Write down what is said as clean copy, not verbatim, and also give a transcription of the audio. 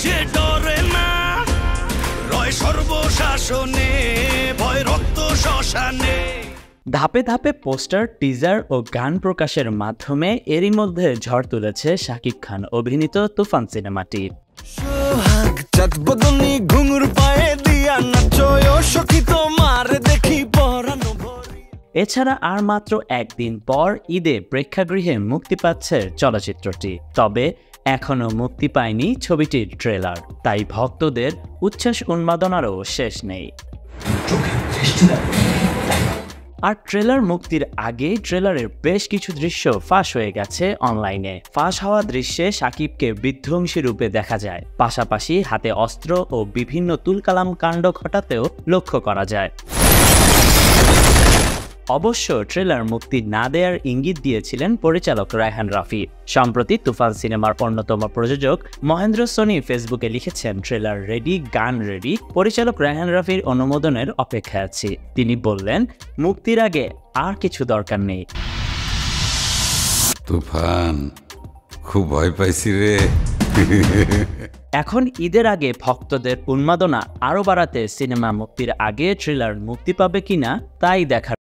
যে ডরে না রয় সর্বশাসনে ভয় রক্ত শ্মশানে। ধাপে ধাপে পোস্টার, টিজার ও গান প্রকাশের মাধ্যমে এরই মধ্যে ঝড় তুলেছে শাকিব খান অভিনীত তুফান সিনেমাটি। সোহাগ চাঁদ বদনি ঘুঙুর পায়ে দিয়া নাচয় সখী তোমার দেখি পরানো ভরি। এছাড়া আর মাত্র একদিন পর ঈদে প্রেক্ষাগৃহে মুক্তি পাচ্ছে চলচ্চিত্রটি। তবে এখনও মুক্তি পায়নি ছবিটির ট্রেলার, তাই ভক্তদের উচ্ছ্বাস উন্মাদনারও শেষ নেই। আর ট্রেলার মুক্তির আগেই ট্রেলারের বেশ কিছু দৃশ্য ফাঁস হয়ে গেছে অনলাইনে। ফাঁস হওয়া দৃশ্যে শাকিবকে বিধ্বংসী রূপে দেখা যায়, পাশাপাশি হাতে অস্ত্র ও বিভিন্ন তুলকালাম কাণ্ড ঘটাতেও লক্ষ্য করা যায়। অবশ্য ট্রেলার মুক্তি না দেওয়ার ইঙ্গিত দিয়েছিলেন পরিচালক রায়হান রাফি। সম্প্রতি তুফান সিনেমার অন্যতম প্রযোজক মহেন্দ্র সোনি ফেসবুকে লিখেছেন, ট্রেলার রেডি, গান রেডি, পরিচালক রায়হান রাফির অনুমোদনের অপেক্ষায় আছি। তিনি বললেন, মুক্তির আগে আর কিছু দরকার নেই। তুফান, খুব ভয় পাইছি রে। এখন ঈদের আগে ভক্তদের উন্মাদনা আরও বাড়াতে সিনেমা মুক্তির আগে ট্রেলার মুক্তি পাবে কিনা তাই দেখার।